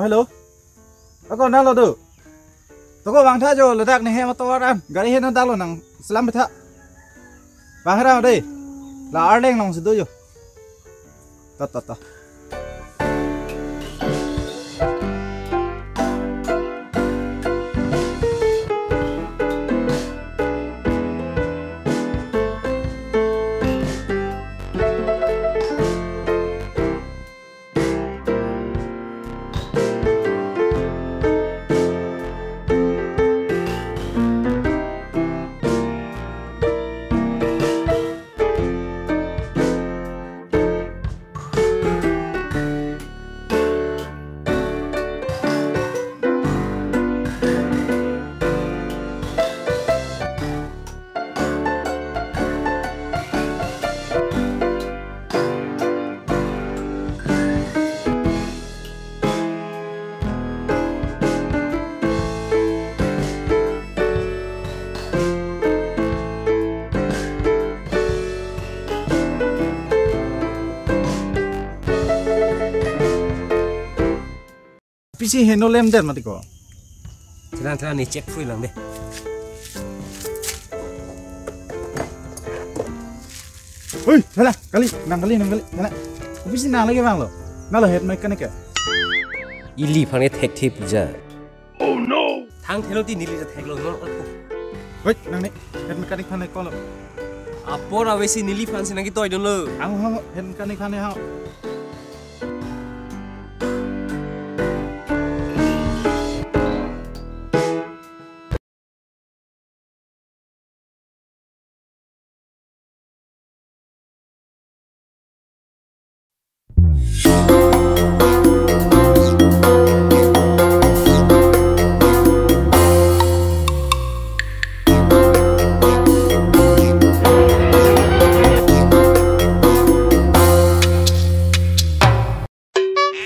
hello. Ako nalo do. Toko bang tha jo ledak ni he motor an. Gari he na dalo nang selam betha. Bang ra dei. La arleng nong situ jo. Ta. Pisi heno lem den mati ko. Telan ni cek free lang deh. Oi, salah kali, nang kali. Salah. Pisi nang lagi bang lo. Nalo head mekanik ya. Ili phang ni tek tip ja. Oh no. Thang thelo ti nili ja tek lo no. Oi, nang ni head mekanik phane ko lo. Apor awesi nili phang sinang ki toy don lo. Ang head mekanik phane ha.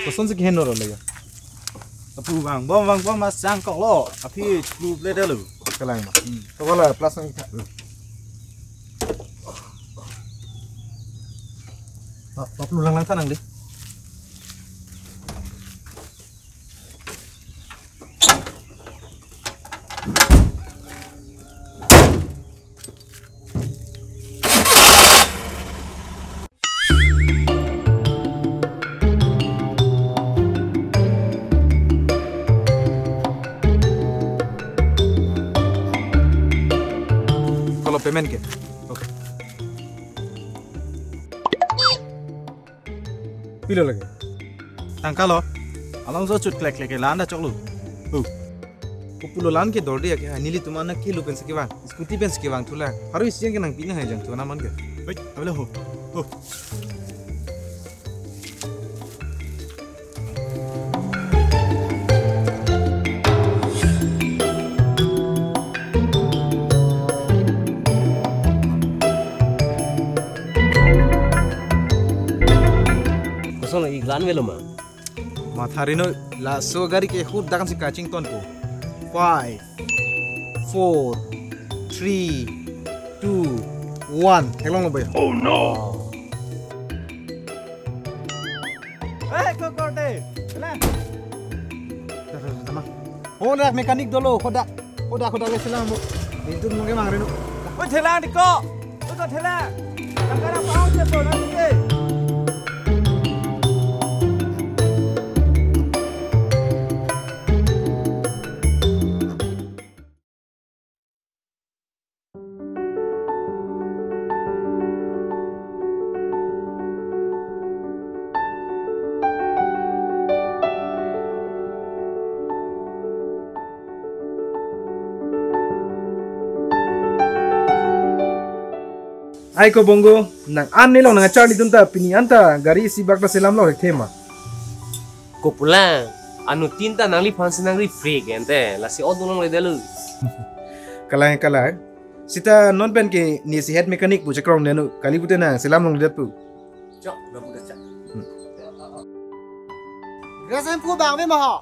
Kosong sih heno lagi. Tapi bang mas sangkong lo. Tapi cukup leda lu. Kelang mah. Kalau lah plus yang kita. Pak lu lang tanang deh. Payment ke? Okay. Pilo lagi. Tangka lo. Alang so cut klek landa chok lu. Pupulo lan ke dor dia ke nili tumana ke lu pen sike bang. Scooty pen sike bang tula. Haru isian ke nang pina hai jang tu naman ke. Oi, abele ho. Iklan velo mah. Matharino la so gari ke khud dakan si catching ton ko. 5 4 3 2 1 helong lo boy. Oh no. Ko korte. Chela. Tama. Oh nak mekanik dolo khoda ke selam mo. Itu mo ke mangrino. Oi thela ni ko. Oi ko thela. Tangkara paau je so na ke. Ai ko bongo nang an ni long nang Charlie dunta pini anta gari si bakta selam lo thema Ko pulang anu tinta nangli phang sinang ri free gente la si odulong le delu. Kalai sita non pen ke ni si head mechanic bu chakrong nenu kali bute nang selam long det pu Chok dah budak cak. Gasan pu bang be ma ha.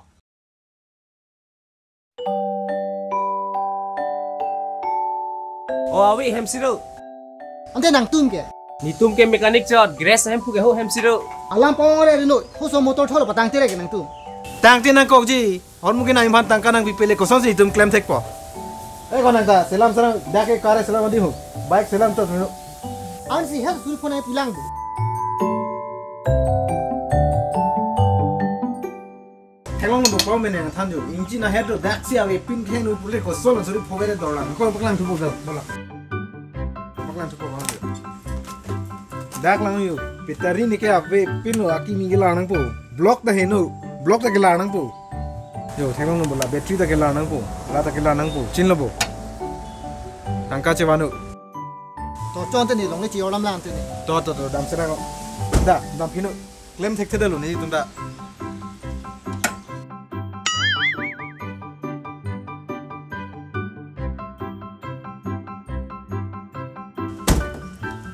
Oh awi hemsiro. Ante nang tum ke. Ni tum ke mekanik chot grass hem pu ke ho hemsiro. Alam pong re no ho so motor thol patang tere ke nang tum. tang tin nang kok ji hor mungkin ai man tang kanang bipele ko sonsi tum claim tek po ko nang ta selam selam dak ke kare selam adi hu bike selam to An si hel sul phone ai pilang bu. Thelong no ko mene than jo inji na head dak si ave pin khen u pule ko solo sori phogere dorla ko baklang thu bola baklang thu ko dak lang yu pitari ni ke ave pin no aki mi gela nang po block da henu block da gela nang po yo thelong no bola battery da gela nang po la da gela nang po chin lo po tangka che wanu To chon te ni long le chi olam lang te ni. to dam sera ko da dam pinu claim thek theda lo ni tum da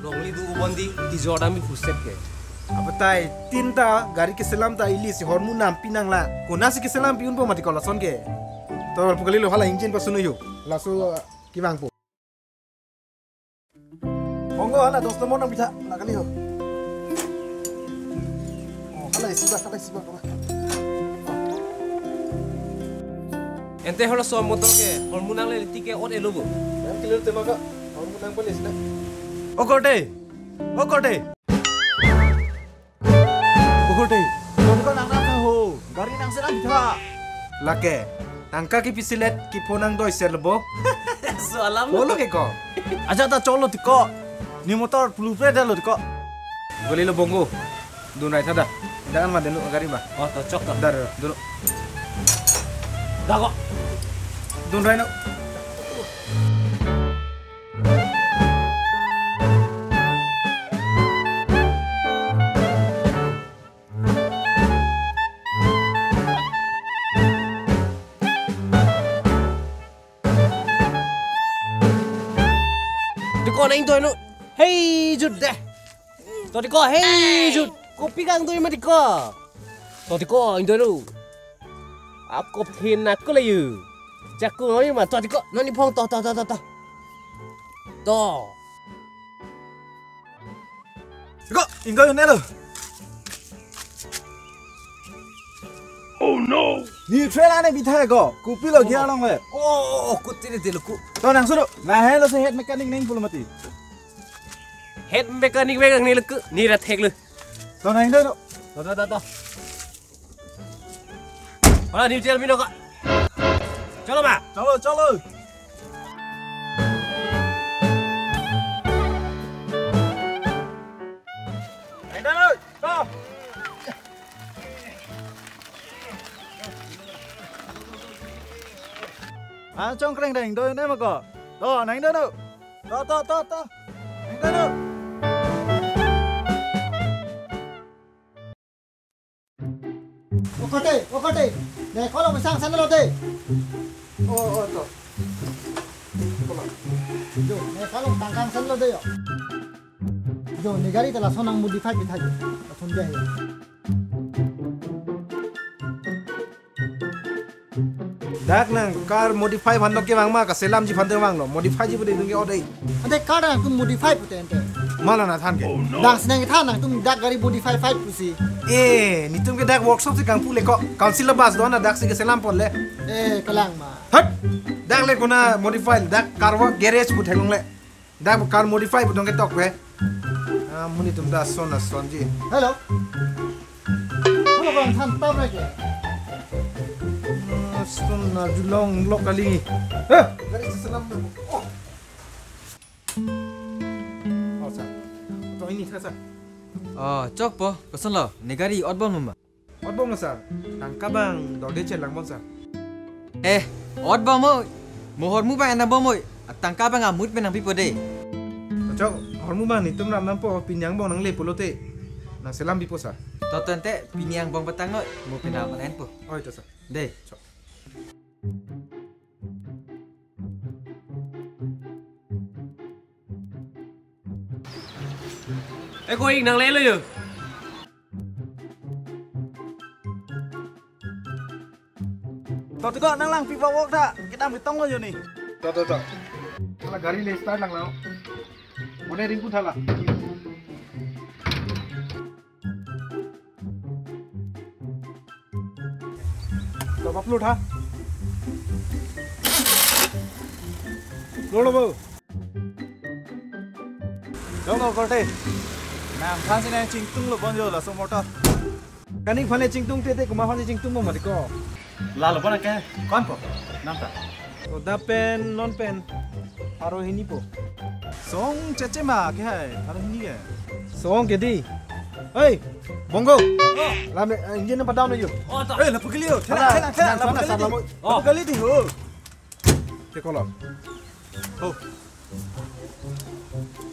Nongli du bondi di Jordan mi fuset ke. abatai tinta gari ke selam ta ili si hormu nam pinang la kona si ke selam piun po mati kola son ke to pukali lo hala engine pa sunu yu lasu kibang po monggo hala dosto mo nang bisa nakali ho oh hala isiba Ente holo so motor ke hormonal le tike on elobo. yang kilir tema ka hormu nang polis na o kote Ko nang na ho. Gari nang selam bitha. lake tangka ki pisilet ki phonang doi serbo Salam. bolo ke ko aja ta cholo tiko ni motor blueprint lo tiko goli lo bongo dunai thada jangan ma denu gari ba Oh, cocok to. dar dulu Dah kok. dunai no Diko na into no. Hey, Jud deh. To diko, hey Jud. Kopi kang tu ma diko. To diko into no. Aku pin aku le yu. Jaku no ma to diko. No ni phong to. To. tiko ingo yo nelo ni trailer ne bitha ko kupi lo gya long le Oh, ku tiri tiluku. to nang suru na he lo se head mechanic ning pulmati Head mechanic megang ni leku. Ni ra thek lu. to nang do To. Hola, ni tell me no kak. Chalo ma. chalo nang do to trong kreng dang do ne ma ko to nang do to nang do Okote. Ne ko lo sang san lo te. oh to Jo, ne ko lo tang kang san lo te yo. Jo, ne gari ta la sonang modify bitha jo. Thon ja he. dak nang car modify bhandok ke wang ma ka selam ji bhandok wang lo modify ji bude dungi odai Ante car nang tum modify pute ante. mala na than ke Dang senang tha nang tum dak gari modify fight pusi. ni tum ke dak workshop se kang pule ko council bas do na dak se ke selam pon le Kalang ma. hat dak le kuna modify dak car wa garage bu thelong le dak car modify bu dong ke tok we muni tum da son ji Hello. Hello bang than tap ra ke. son na julong lok kali gari se selam oh sa to ini sa Cok po, kesan lo, negari outbound mama. Outbound sa tangka bang dode chelang bon sa Outbound mo, mohor mo ba anda mo? At tangka bang amut pe nang pipo de. Cok hormu bang ni tum ram nam po pinyang bong nang le pulote nang selam bipo sa Totente piniang bang petang lo, mo pinamanen po. oh itu sa De, cok Ko ing nang le lu yu. to tiko nang lang pipa wok ta kita bitong lo yo ni to kala gari le start lang lao mone ring ku thala Lo upload ha. Lo bau. Lo korte. Nam khang sini cingtung lo bonjo la so motor. Kaning phane cingtung te kuma phane cingtung mo mati ko. La lo pona ke? Kon po? Namta. O da pen non pen. Aro hini po. Song cece ma ke hai? Aro hini ke? Song ke di? Hey, Bongo. Lame engine pa down yo. Oh, tak. Eh, la pagili yo. Tena, la pagili. La pagili di ho. Te kolon. Ho.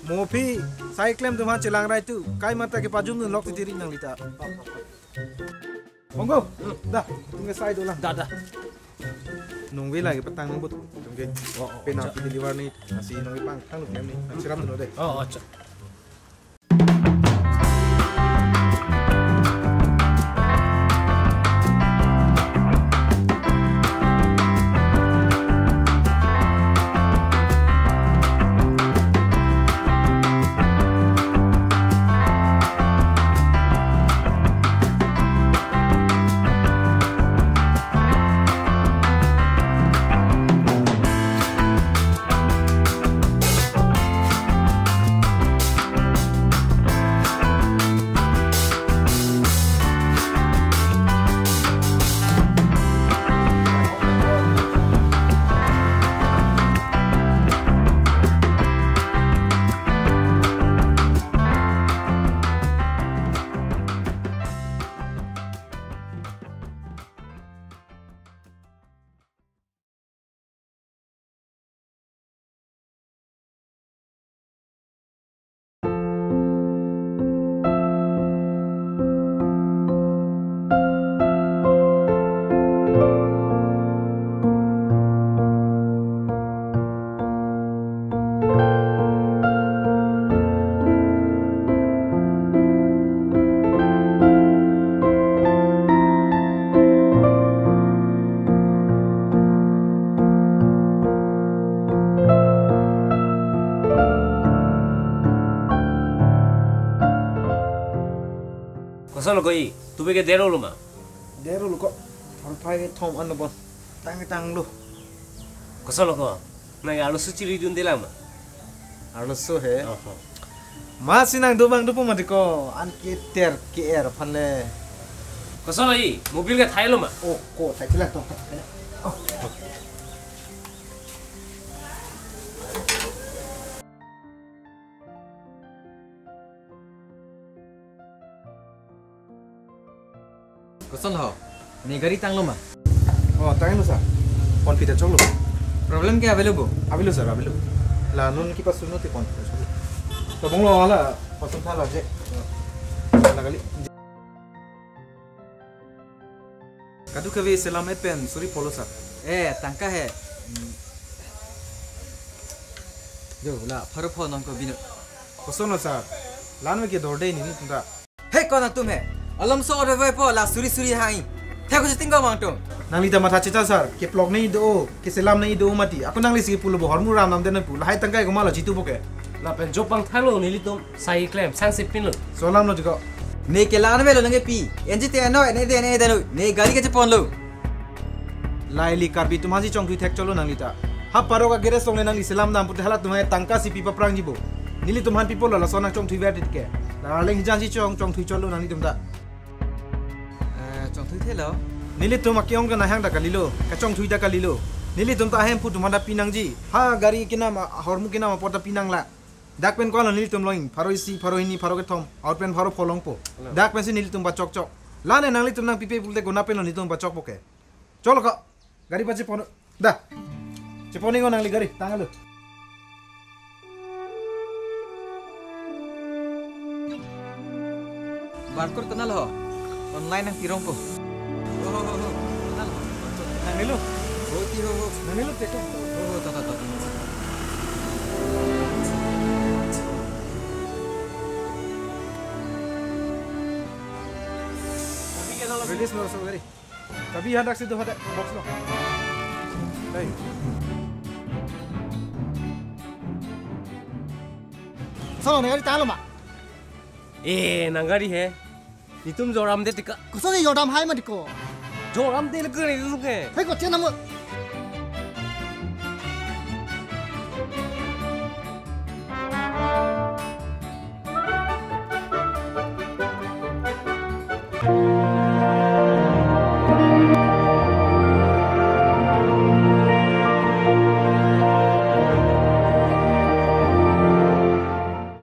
Mopi, saya klaim tuh celang rai tu. Kai mata ke pajum tu lok diri nang lita. Bongo, dah, tunggu saya dulu lah. Dah. Nunggu lagi petang nunggu. Tunggu. Pena di luar ni, nasi nunggu pang, tang lu klaim ni. Siram dulu deh. Oh. Kosong lo koi, tu bege dero lo ma. Dero lu kok. Thorpai thom an bon. Tang lu. Kosong lo ko. Nang alu suci ridun dela ma. Alu so he. Masih nang dobang dopo mati ko. An keter KR phale. Kosong lo i, mobil ke thai lo ma. Oh, ko thai chila to. Kosong ho. Negari tang lo ma. Oh, tang lu sa. Pon pita cholo. Problem ke available? Abilu sir, abilu. La nun ki pas suno te pon. To bong lo ala pasung thala je. La kali. Kadu kawe selamet pen suri polo sa. Tangka he. Jo la pharo pho non ko binu. Kosong lo sa. Lan me ke dorde ni tunda. Hey kona tume. Alam so ore vai po la suri hai. Theko jiting ko mangtung. Nang lita mata cita sar ke plog nei do ke selam nei do mati. Aku nang lisi pulo bo hormu ram nam den pu. Hai tangkai ko mala jitu boke. La pen jopang thai lo ni litum sai claim sang sipin lo. Solam lo juga. Ne ke lan velo nange pi. Enji te no ne de ne de no. Ne gari ke pon lo. Laili karbi tumaji chong thui thek cholo nang lita. Ha paro ka gere song nang li selam nam put hala tumai tangka si pipa prang jibo. Nili tumhan people la sonang chong thui vertit ke. La leng janji chong thui cholo nang li tumda. Chong thui the lo. Nili tum akyong ka nahang da kalilo. Ka chong thui da kalilo. Nili tum ta hem pu tumada pinang ji. Ha gari kina ma hormu kina ma porta pinang la. Dak pen ko la nili tum loing pharo isi pharo ini pharo ke thom. Out pen pharo pholong po. Dak pen si nili tum ba chok chok. La ne nang li tum nang pipe pulte gona pen lo nili tum ba chok poke. Cholo ka. Gari pa pon. Da. Ceponi ko nang li gari tangal lo. Barcode kenal ho. Online nang tirong ko. Kenal. Nang nilu. Hoti ho. Nang nilu teko. Ta. Release mo so gari. Tabi hadak situ hadak box lo. Hey. Solo negari tang lo ma. Nangari he. Litum joram de tika. Kosong ni yodam hai mati ko. Joram dele ke ni tu ke. Hei kok cina mo.